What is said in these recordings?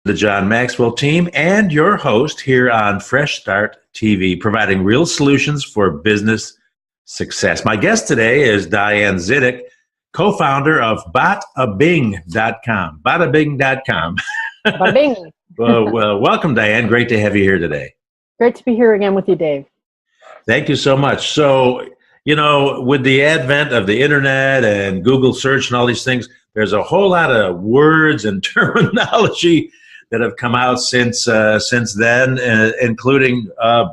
the John Maxwell team and your host here on Fresh Start TV, providing real solutions for business success. My guest today is Diane Zidek, co-founder of badabing.com. Badabing.com. Bing. Well, welcome, Diane. Great to have you here today. Great to be here again with you, Dave. Thank you so much. So, with the advent of the internet and Google search and all these things, there's a whole lot of words and terminology that have come out since then, including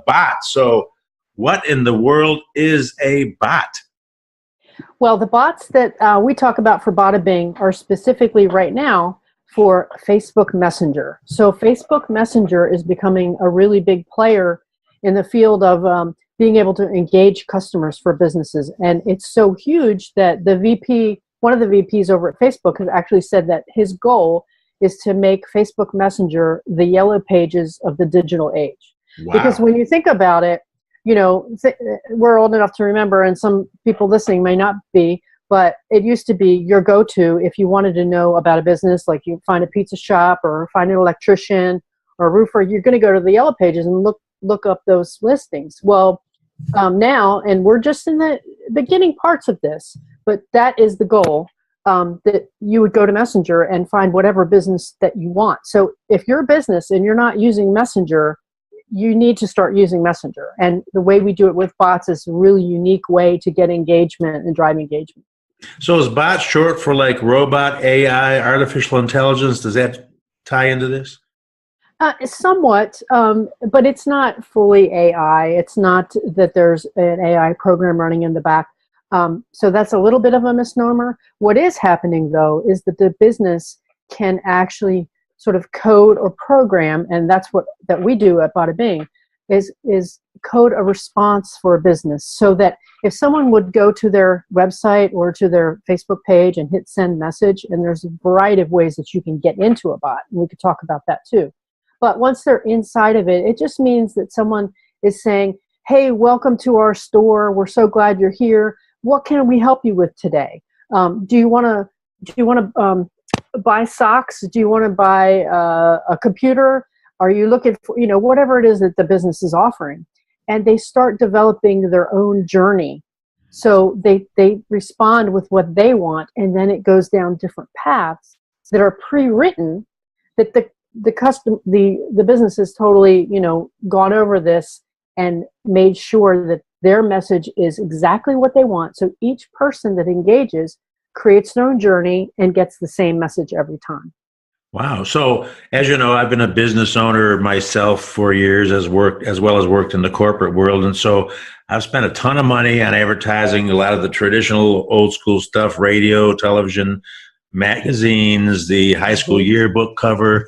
bots. So what in the world is a bot? Well, the bots that we talk about for Bada Bing are specifically right now for Facebook Messenger. So Facebook Messenger is becoming a really big player in the field of being able to engage customers for businesses. And it's so huge that one of the VPs over at Facebook has actually said that his goal is to make Facebook Messenger the yellow pages of the digital age. Wow. Because when you think about it, we're old enough to remember, and some people listening may not be, but it used to be your go-to if you wanted to know about a business, like you find a pizza shop or find an electrician or a roofer, you're going to go to the yellow pages and look up those listings. Well, now, and we're just in the beginning parts of this, but that is the goal, that you would go to Messenger and find whatever business that you want. So if you're a business and you're not using Messenger, you need to start using Messenger. And the way we do it with bots is a really unique way to get engagement and drive engagement. So is bot short for like robot, AI, artificial intelligence? Does that tie into this? Somewhat, but it's not fully AI. It's not that there's an AI program running in the back. So that's a little bit of a misnomer. What is happening, though, is that the business can actually sort of code or program, and that's that we do at Bada Bing, is code a response for a business, so that if someone would go to their website or to their Facebook page and hit send message, and there's a variety of ways that you can get into a bot, and we could talk about that too. But once they're inside of it, it just means that someone is saying, hey, welcome to our store. We're so glad you're here. What can we help you with today? Do you want to buy socks? Do you want to buy a computer? Are you looking for, whatever it is that the business is offering? And they start developing their own journey. So they respond with what they want, and then it goes down different paths that are pre-written, that the business has totally, gone over this and made sure that their message is exactly what they want. So each person that engages creates their own journey and gets the same message every time. Wow. So as you know, I've been a business owner myself for years, as well as worked in the corporate world. And so I've spent a ton of money on advertising, a lot of the traditional old school stuff, radio, television, magazines, the high school yearbook cover.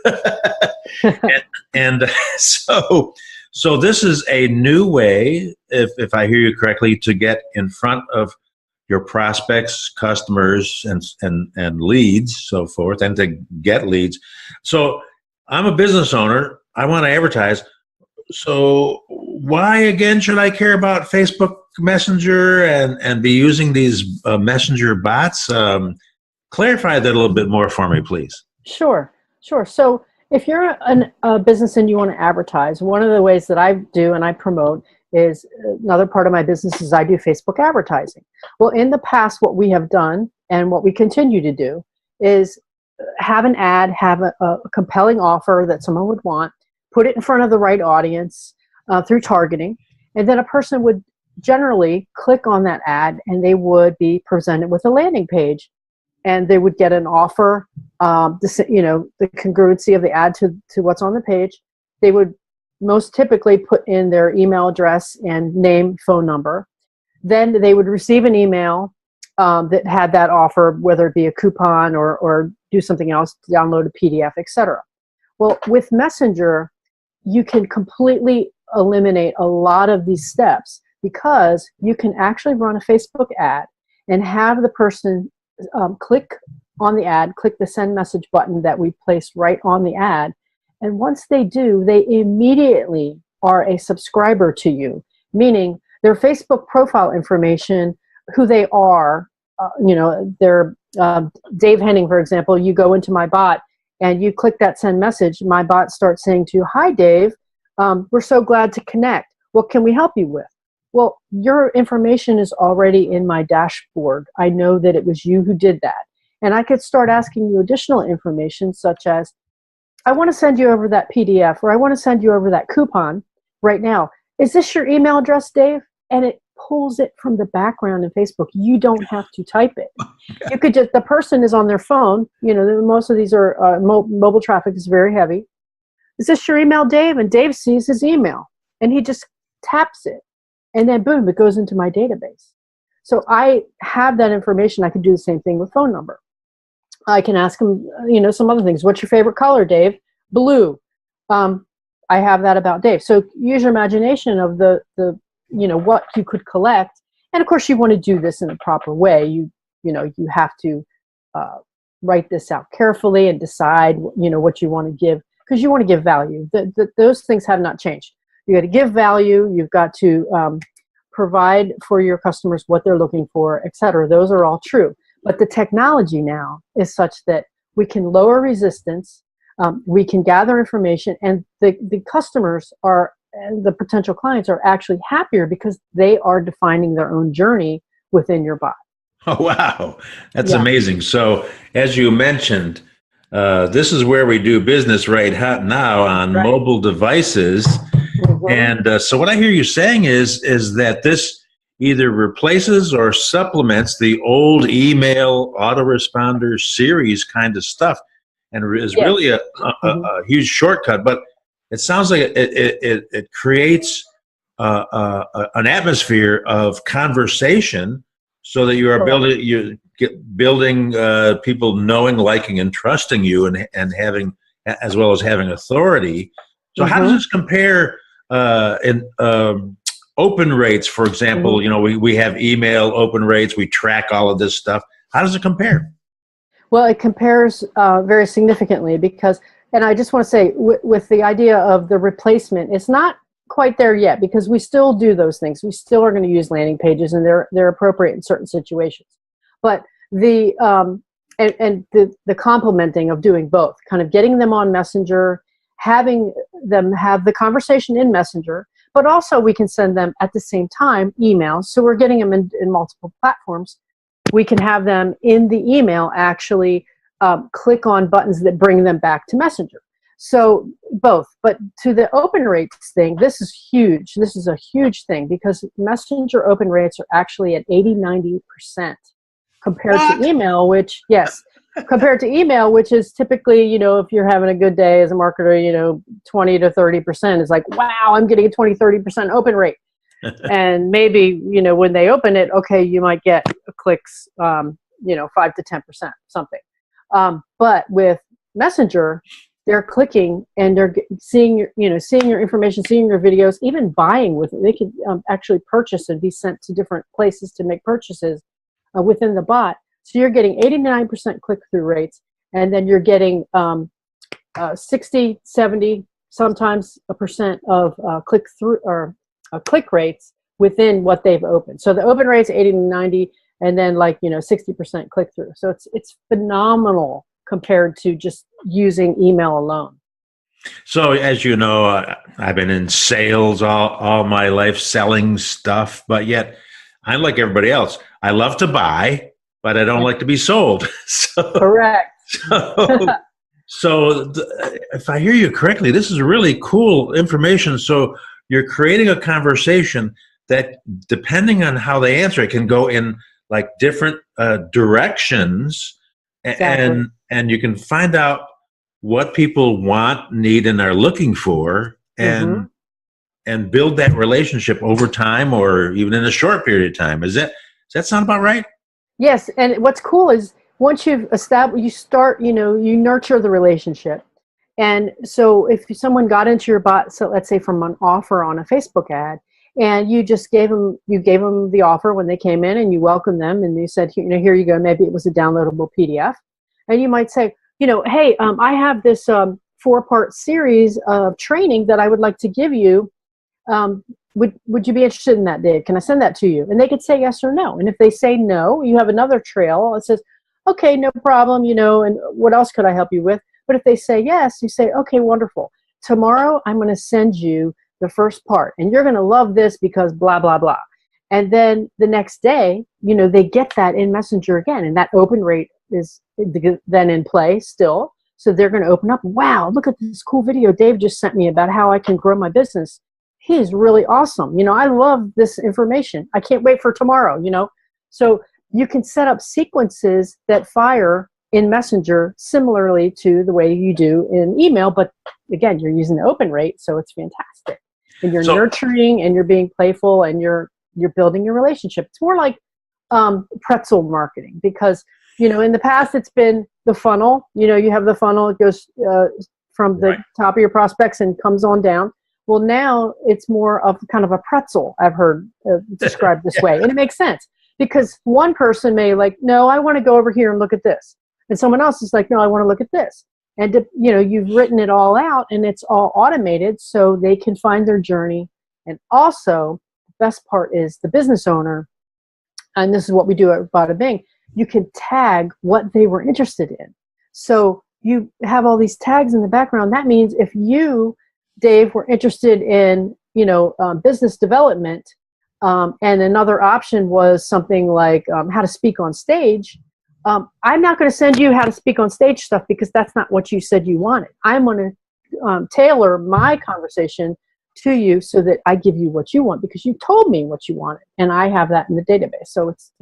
So this is a new way, if I hear you correctly, to get in front of your prospects, customers, and leads, so forth, and to get leads. So I'm a business owner. I want to advertise. So why, again, should I care about Facebook Messenger and be using these messenger bots? Clarify that a little bit more for me, please. Sure. So if you're a business and you want to advertise, one of the ways that I do and I promote is, another part of my business is I do Facebook advertising. Well, in the past, what we have done and what we continue to do is have an ad, have a compelling offer that someone would want, put it in front of the right audience through targeting, and then a person would generally click on that ad and they would be presented with a landing page. And they would get an offer, the congruency of the ad to what's on the page. They would most typically put in their email address and name, phone number. Then they would receive an email that had that offer, whether it be a coupon or do something else, download a PDF, etc. Well, with Messenger, you can completely eliminate a lot of these steps, because you can actually run a Facebook ad and have the person click on the ad, click the send message button that we placed right on the ad. And once they do, they immediately are a subscriber to you, meaning their Facebook profile information, who they are, their Dave Henning, for example, you go into my bot and you click that send message, my bot starts saying to you, "Hi, Dave. We're so glad to connect. What can we help you with?" Well, your information is already in my dashboard. I know that it was you who did that. And I could start asking you additional information, such as, "I want to send you over that PDF, or I want to send you over that coupon right now. Is this your email address, Dave?" And it pulls it from the background in Facebook. You don't have to type it. You could just, the person is on their phone. Most of these are, mobile traffic is very heavy. "Is this your email, Dave?" And Dave sees his email, and he just taps it. And then boom, it goes into my database. So I have that information. I can do the same thing with phone number. I can ask them, some other things. "What's your favorite color, Dave?" "Blue." I have that about Dave. So use your imagination of the what you could collect. And of course, you want to do this in a proper way. You have to write this out carefully and decide, what you want to give, because you want to give value. Those things have not changed. You got to give value. You've got to provide for your customers what they're looking for, et cetera. Those are all true. But the technology now is such that we can lower resistance, we can gather information, and the customers and the potential clients are actually happier because they are defining their own journey within your bot. Oh, wow. That's amazing. So as you mentioned, this is where we do business right now on mobile devices. Mm-hmm. And so what I hear you saying is that this either replaces or supplements the old email autoresponder series kind of stuff, and is really a huge shortcut. But it sounds like it creates an atmosphere of conversation, so that you are building people knowing, liking, and trusting you, and having, as well as having authority. So how does this compare in open rates, for example? We have email open rates. We track all of this stuff. How does it compare? Well, it compares very significantly because, and I just want to say, with the idea of the replacement, it's not quite there yet, because we still do those things. We still are going to use landing pages, and they're appropriate in certain situations. But the complementing of doing both, kind of getting them on Messenger, having them have the conversation in Messenger, but also we can send them at the same time emails. So we're getting them in multiple platforms. We can have them in the email actually click on buttons that bring them back to Messenger. So both. But to the open rates thing, this is huge. This is a huge thing, because Messenger open rates are actually at 80-90% compared to email, which, compared to email, which is typically, if you're having a good day as a marketer, 20 to 30% is like, wow, I'm getting a 20-30% open rate. And maybe, when they open it, okay, you might get clicks, 5 to 10%, something. But with Messenger, they're clicking and they're seeing your information, seeing your videos, even buying with it. They can actually purchase and be sent to different places to make purchases within the bot. So you're getting 89% click-through rates, and then you're getting 60, 70, sometimes a percent of click-through or click rates within what they've opened. So the open rate's 80 to 90, and then 60% click-through. So it's phenomenal compared to just using email alone. So as you know, I've been in sales all my life, selling stuff, but yet I'm like everybody else. I love to buy, but I don't like to be sold. Correct. So if I hear you correctly, this is really cool information. So you're creating a conversation that, depending on how they answer, it can go in different directions. Exactly. And you can find out what people want, need, and are looking for, and build that relationship over time, or even in a short period of time. Does that sound about right? Yes, and what's cool is once you've established, you start, you nurture the relationship. And so if someone got into your bot, so let's say from an offer on a Facebook ad, and you just gave them the offer when they came in, and you welcomed them, and you said, here you go. Maybe it was a downloadable PDF. And you might say, hey, I have this 4-part series of training that I would like to give you. Would you be interested in that, Dave? Can I send that to you? And they could say yes or no. And if they say no, you have another trail. It says, okay, no problem, and what else could I help you with? But if they say yes, you say, okay, wonderful. Tomorrow I'm going to send you the first part, and you're going to love this because blah, blah, blah. And then the next day, they get that in Messenger again, and that open rate is then in play still. So they're going to open up, wow, look at this cool video Dave just sent me about how I can grow my business. He's really awesome. I love this information. I can't wait for tomorrow, So you can set up sequences that fire in Messenger similarly to the way you do in email. But again, you're using the open rate, so it's fantastic. And you're nurturing, and you're being playful, and you're building your relationship. It's more like pretzel marketing, because in the past it's been the funnel. You have the funnel, it goes from the top of your prospects and comes on down. Well, now it's more of kind of a pretzel, I've heard described this way. And it makes sense, because one person may no, I want to go over here and look at this. And someone else is like, no, I want to look at this. And you've written it all out, and it's all automated, so they can find their journey. And also, the best part is the business owner, and this is what we do at Bada Bing, you can tag what they were interested in. So you have all these tags in the background. That means if you, Dave, were interested in business development, and another option was something like how to speak on stage, I'm not going to send you how to speak on stage stuff, because that's not what you said you wanted. I'm going to tailor my conversation to you so that I give you what you want, because you told me what you wanted, and I have that in the database. So it's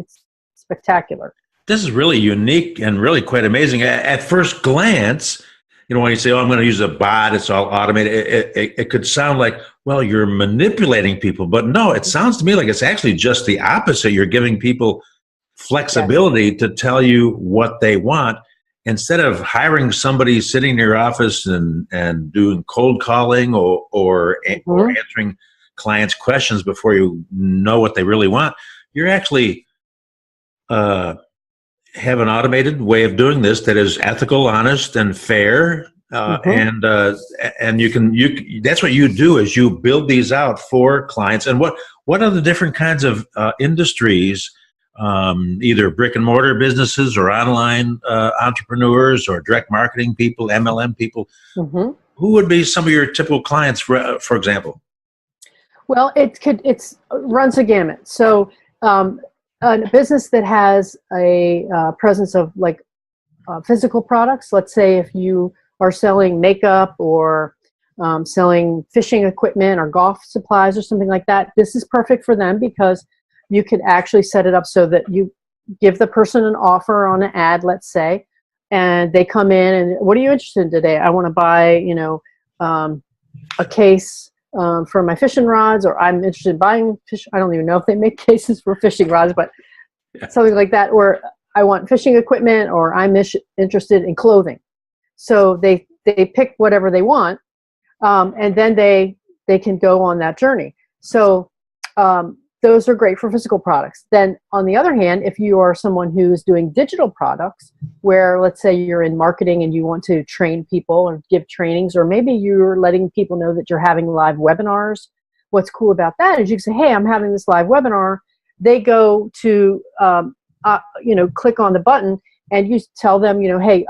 spectacular. This is really unique and really quite amazing. At first glance, when you say, oh, I'm going to use a bot, it's all automated, it could sound like, well, you're manipulating people. But no, it sounds to me like it's actually just the opposite. You're giving people flexibility to tell you what they want, instead of hiring somebody sitting in your office and doing cold calling or answering clients' questions before you know what they really want. You're actually have an automated way of doing this that is ethical, honest, and fair. And that's what you do, is you build these out for clients. And what are the different kinds of industries, either brick and mortar businesses or online entrepreneurs or direct marketing people, MLM people? Who would be some of your typical clients, for example? Well, it runs a gamut. So a business that has a presence of physical products, let's say if you are selling makeup or selling fishing equipment or golf supplies or something like that, this is perfect for them, because you can actually set it up so that you give the person an offer on an ad, let's say, and they come in and, what are you interested in today? I want to buy, a case for my fishing rods, or I'm interested in buying fish. I don't even know if they make cases for fishing rods, but something like that. Or I want fishing equipment, or I'm interested in clothing. So they pick whatever they want, and then they can go on that journey. So those are great for physical products. Then on the other hand, if you are someone who's doing digital products, where let's say you're in marketing and you want to train people or give trainings, or maybe you're letting people know that you're having live webinars. What's cool about that is you can say, hey, I'm having this live webinar. They go to, click on the button, and you tell them, hey,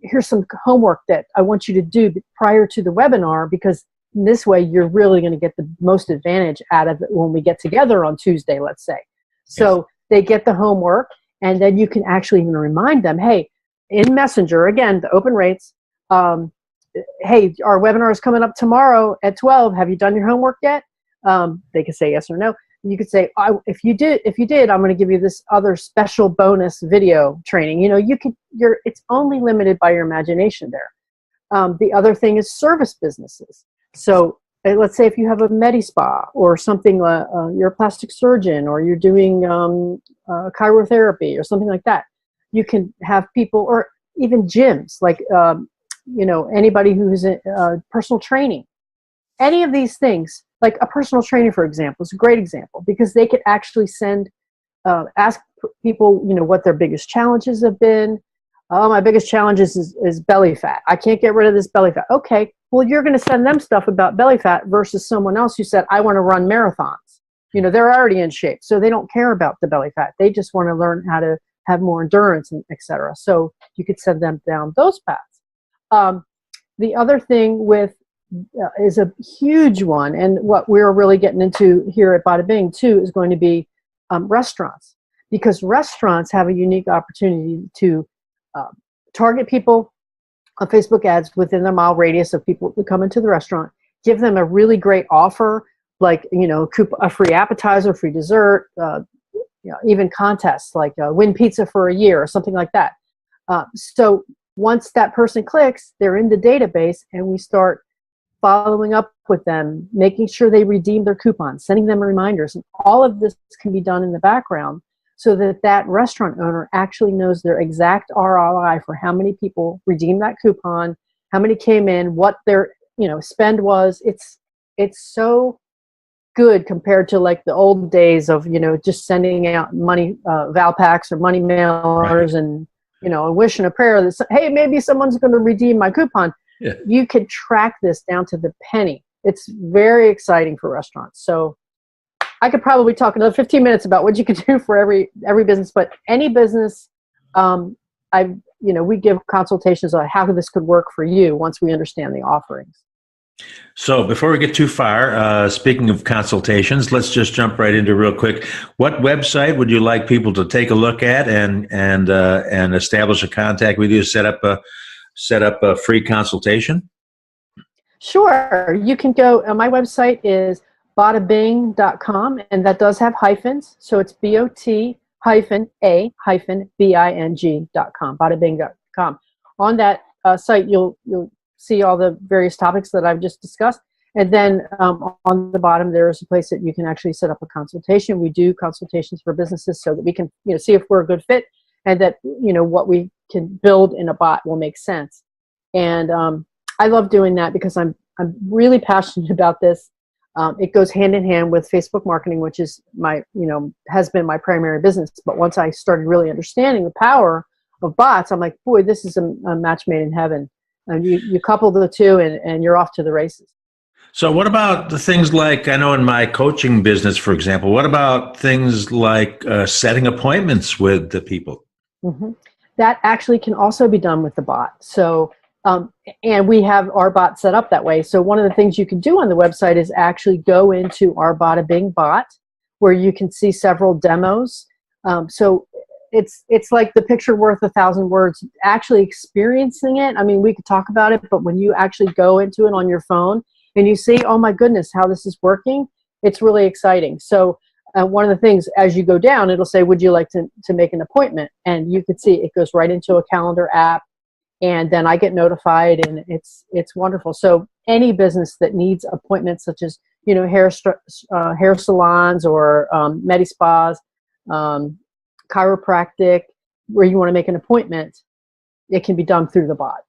here's some homework that I want you to do prior to the webinar, because this way you're really going to get the most advantage out of it when we get together on Tuesday, let's say. So they get the homework, and then you can actually even remind them, hey, in Messenger, again, the open rates, hey, our webinar is coming up tomorrow at 12. Have you done your homework yet? They can say yes or no. You could say, if you did, I'm going to give you this other special bonus video training. It's only limited by your imagination there. The other thing is service businesses. So let's say if you have a Medi-Spa or something, you're a plastic surgeon, or you're doing chirotherapy or something like that. You can have people, or even gyms, like, anybody who's in personal training. Any of these things, like a personal trainer, for example, is a great example, because they could actually ask people, what their biggest challenges have been. Oh, my biggest challenge is belly fat. I can't get rid of this belly fat. Okay, well, you're going to send them stuff about belly fat versus someone else who said, I want to run marathons. They're already in shape, so they don't care about the belly fat. They just want to learn how to have more endurance, and et cetera. So you could send them down those paths. The other thing with is a huge one, and what we're really getting into here at Bada Bing too is going to be restaurants, because restaurants have a unique opportunity to target people on Facebook ads within a mile radius of people who come into the restaurant, give them a really great offer, like, a free appetizer, free dessert, even contests like win pizza for a year or something like that. So once that person clicks, they're in the database, and we start following up with them, making sure they redeem their coupons, sending them reminders. And all of this can be done in the background so that that restaurant owner actually knows their exact ROI for how many people redeemed that coupon, how many came in, what their spend was. It's so good compared to like the old days of just sending out money val packs or money mailers, and and wishing a prayer that, hey, maybe someone's going to redeem my coupon. Yeah. You could track this down to the penny. It's very exciting for restaurants. So I could probably talk another 15 minutes about what you could do for every business, but any business, we give consultations on how this could work for you once we understand the offerings. So before we get too far, speaking of consultations, let's just jump right into real quick. What website would you like people to take a look at and establish a contact with you, set up a free consultation? Sure. You can go, my website is badabing.com, and that does have hyphens. So it's BOT-A-BING.com, badabing.com. On that site, you'll see all the various topics that I've just discussed. And then on the bottom, there is a place that you can actually set up a consultation. We do consultations for businesses so that we can see if we're a good fit, and that what we can build in a bot will make sense. And I love doing that because I'm really passionate about this. It goes hand in hand with Facebook marketing, which is has been my primary business. But once I started really understanding the power of bots, I'm like, boy, this is a match made in heaven. And you couple the two, and you're off to the races. So what about the things like, I know in my coaching business, for example, what about things like setting appointments with the people? Mm-hmm. That actually can also be done with the bot. So, and we have our bot set up that way. So one of the things you can do on the website is actually go into our Bada Bing bot, where you can see several demos. So it's like the picture worth 1,000 words. Actually experiencing it, I mean, we could talk about it, but when you actually go into it on your phone and you see, oh my goodness, how this is working, it's really exciting. So one of the things, as you go down, it'll say, would you like to make an appointment? And you can see it goes right into a calendar app, and then I get notified, and it's wonderful. So any business that needs appointments, such as hair salons or med spas, chiropractic, where you want to make an appointment, it can be done through the bot.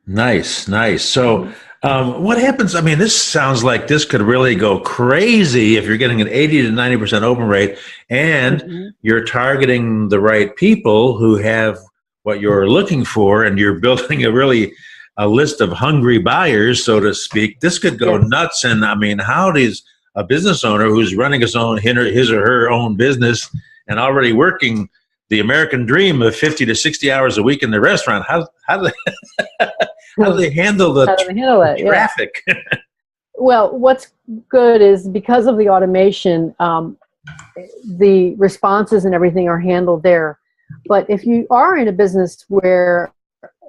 Nice. So what happens? I mean, this sounds like this could really go crazy if you're getting an 80 to 90% open rate, and you're targeting the right people who have what you're looking for, and you're building a list of hungry buyers, so to speak. This could go nuts. And I mean, how does a business owner who's running his or her own business and already working the American dream of 50 to 60 hours a week in the restaurant, how do they handle the traffic? Yeah. Well, what's good is because of the automation, the responses and everything are handled there. But if you are in a business where,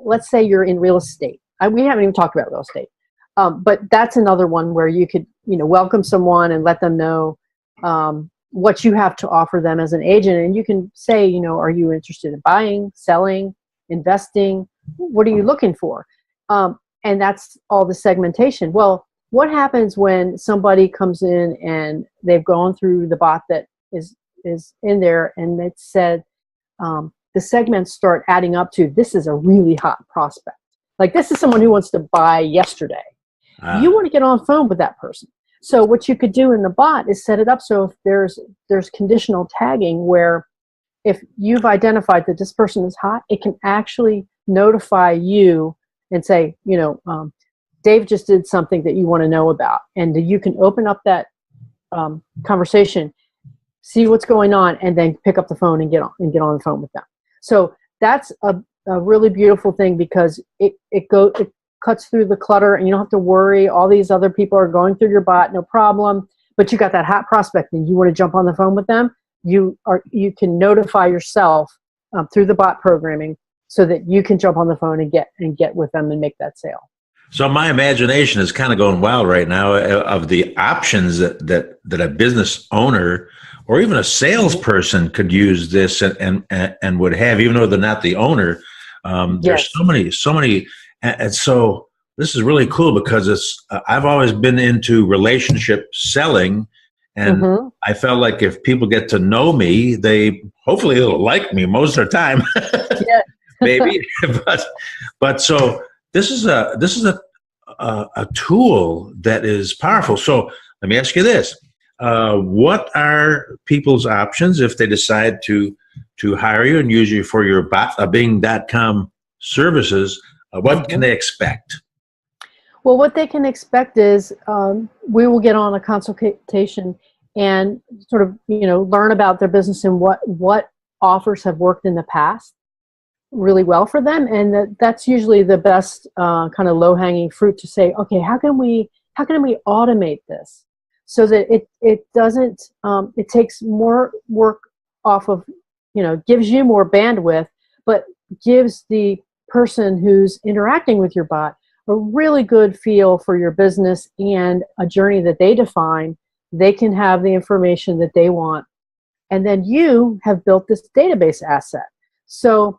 let's say you're in real estate, we haven't even talked about real estate, but that's another one where you could, welcome someone and let them know what you have to offer them as an agent. And you can say, are you interested in buying, selling, investing? What are you looking for? And that's all the segmentation. Well, what happens when somebody comes in and they've gone through the bot that is in there, and it said, the segments start adding up to, this is a really hot prospect. Like, this is someone who wants to buy yesterday. You want to get on the phone with that person. So what you could do in the bot is set it up so if there's conditional tagging, where if you've identified that this person is hot, it can actually notify you and say, Dave just did something that you want to know about. And you can open up that conversation, see what's going on, and then pick up the phone and get on the phone with them. So that's a really beautiful thing because it cuts through the clutter, and you don't have to worry. All these other people are going through your bot, no problem. But you got that hot prospect, and you want to jump on the phone with them. You can notify yourself through the bot programming so that you can jump on the phone and get with them and make that sale. So my imagination is kind of going wild right now of the options that a business owner or even a salesperson could use this and would have, even though they're not the owner. There's so many, and so this is really cool because I've always been into relationship selling, and I felt like if people get to know me, hopefully they'll like me most of the time. Yeah. Maybe, but so this is a tool that is powerful. So let me ask you this: what are people's options if they decide to hire you and use you for your Bing.com services? What can they expect? Well, what they can expect is we will get on a consultation and sort of learn about their business and what offers have worked in the past really well for them, and that's usually the best kind of low-hanging fruit to say, okay, how can we automate this so that it doesn't it takes more work off of, gives you more bandwidth, but gives the person who's interacting with your bot a really good feel for your business and a journey that they define. They can have the information that they want, and then you have built this database asset. So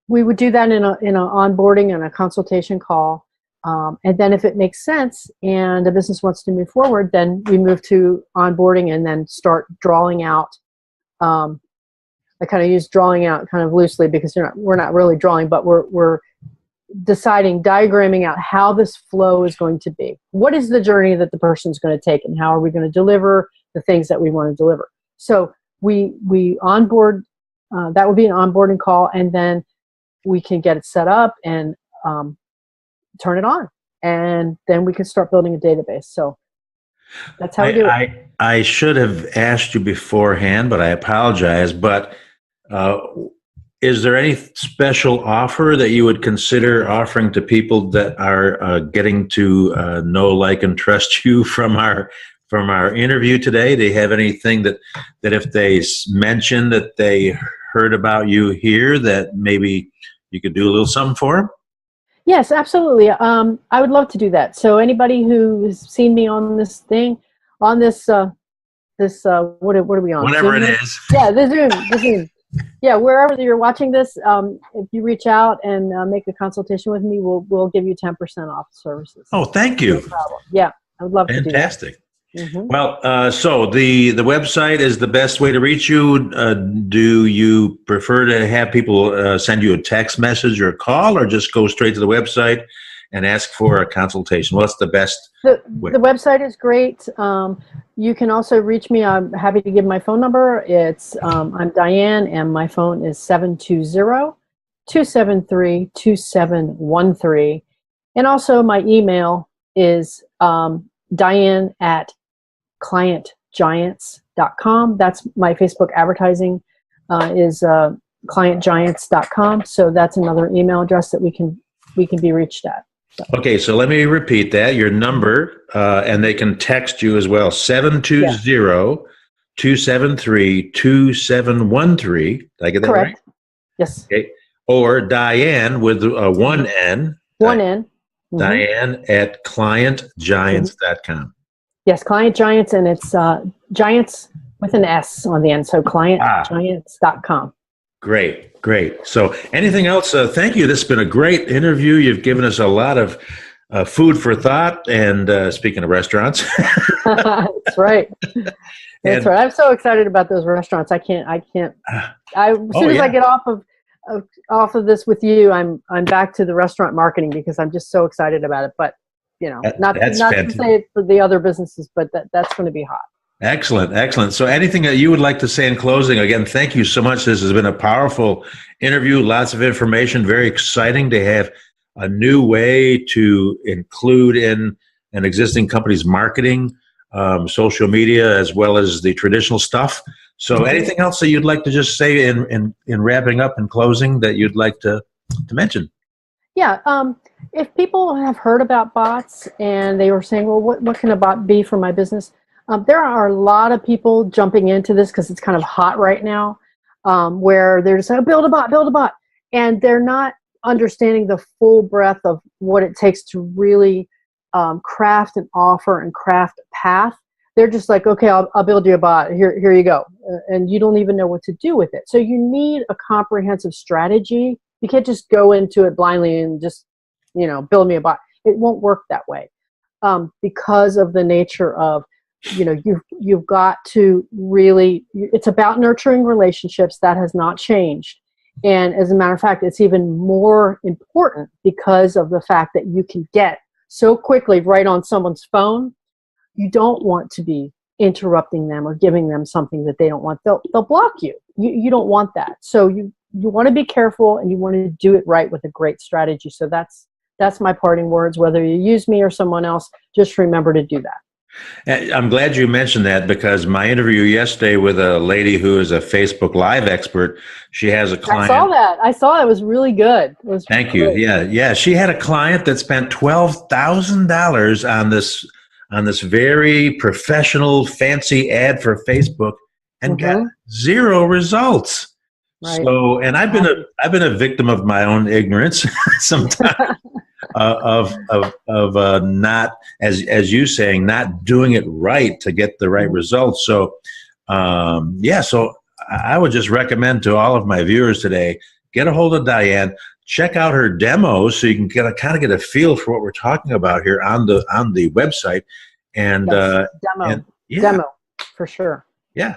we would do that in an onboarding and a consultation call, and then if it makes sense and the business wants to move forward, then we move to onboarding and then start drawing out. I kind of use drawing out kind of loosely because we're not really drawing, but we're deciding, diagramming out how this flow is going to be. What is the journey that the person's going to take, and how are we going to deliver the things that we want to deliver? So we onboard. That would be an onboarding call, and then we can get it set up and turn it on, and then we can start building a database. So that's how we do it. I should have asked you beforehand, but I apologize. But is there any special offer that you would consider offering to people that are getting to know, like, and trust you from our interview today? Do you have anything that if they mention that they heard about you here, that maybe you could do a little something for them? Yes, absolutely. I would love to do that. So anybody who's seen me on this thing, on this what are we on? Whatever Zoom? it is. Yeah, the Zoom. Yeah, wherever you're watching this, if you reach out and make a consultation with me, we'll give you 10% off services. Oh, thank you. No problem. Yeah, I would love to do that. Fantastic. Well, so the website is the best way to reach you. Do you prefer to have people send you a text message or a call, or just go straight to the website and ask for a consultation? What's the best way? The website is great. You can also reach me. I'm happy to give my phone number. I'm Diane, and my phone is 720-273-2713. And also my email is Diane@clientgiants.com. That's my Facebook advertising is clientgiants.com. So that's another email address that we can be reached at. So. Okay, so let me repeat that. Your number, and they can text you as well, 720-273-2713. Did I get that Correct. right? Yes. Okay. Or Diane with one N. One N. Diane at clientgiants.com. Yes, Client Giants, and it's Giants with an S on the end, so clientgiants.com. Great. So anything else? Thank you. This has been a great interview. You've given us a lot of food for thought, and speaking of restaurants. That's right. That's right. I'm so excited about those restaurants. As soon as I get off of this with you, I'm back to the restaurant marketing because I'm just so excited about it. But not to say it for the other businesses, but that's going to be hot. Excellent. So anything that you would like to say in closing? Again, thank you so much. This has been a powerful interview, lots of information, very exciting to have a new way to include in an existing company's marketing, social media, as well as the traditional stuff. So anything else that you'd like to just say in wrapping up and closing that you'd like to mention? Yeah. If people have heard about bots and they were saying, well, what can a bot be for my business? There are a lot of people jumping into this because it's kind of hot right now, where they're just like, build a bot. And they're not understanding the full breadth of what it takes to really craft an offer and craft a path. They're just like, okay, I'll build you a bot. Here you go. And you don't even know what to do with it. So you need a comprehensive strategy. You can't just go into it blindly and just, build me a bot. It won't work that way because of the nature of, you've got to really, it's about nurturing relationships. That has not changed. And as a matter of fact, it's even more important because of the fact that you can get so quickly right on someone's phone. You don't want to be interrupting them or giving them something that they don't want. They'll block you. You don't want that. So you want to be careful and you want to do it right with a great strategy. So that's my parting words. Whether you use me or someone else, just remember to do that. I'm glad you mentioned that because my interview yesterday with a lady who is a Facebook Live expert, she has a client. I saw that. It was really good. Thank you. Yeah. She had a client that spent $12,000 on this very professional, fancy ad for Facebook and got zero results. Right. So, and I've been a victim of my own ignorance sometimes. of not, as you saying, not doing it right to get the right results. So, so I would just recommend to all of my viewers today, get a hold of Diane, check out her demos so you can kind of get a feel for what we're talking about here on the website. And demo for sure. Yeah.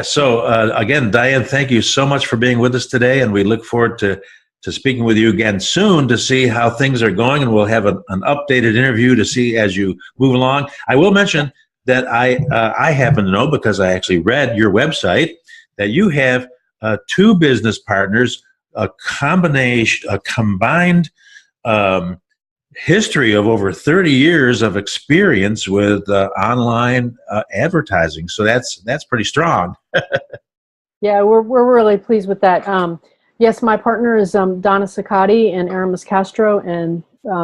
So again, Diane, thank you so much for being with us today, and we look forward to speaking with you again soon to see how things are going, and we'll have an updated interview to see as you move along. I will mention that I happen to know, because I actually read your website, that you have two business partners, a combined history of over 30 years of experience with online advertising. So that's pretty strong. Yeah, we're really pleased with that. Yes, my partner is Donna Ciccati and Aramis Castro, and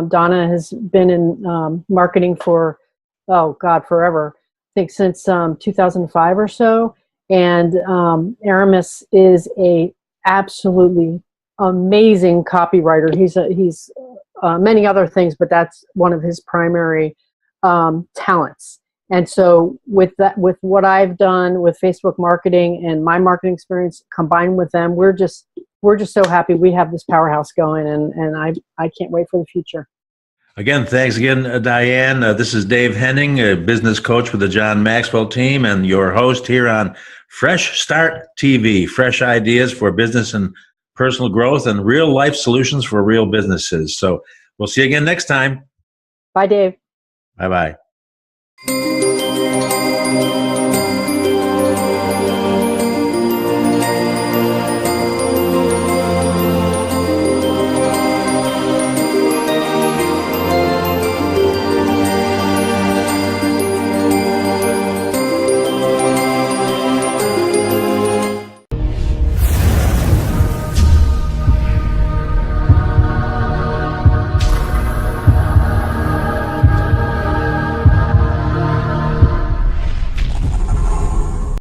Donna has been in marketing for, forever. I think since 2005 or so. And Aramis is a absolutely amazing copywriter. He's many other things, but that's one of his primary talents. And so with what I've done with Facebook marketing and my marketing experience combined with them, we're just so happy we have this powerhouse going, and I can't wait for the future. Again, thanks again, Diane. This is Dave Henning, a business coach with the John Maxwell team, and your host here on Fresh Start TV, fresh ideas for business and personal growth and real life solutions for real businesses. So we'll see you again next time. Bye, Dave. Bye-bye.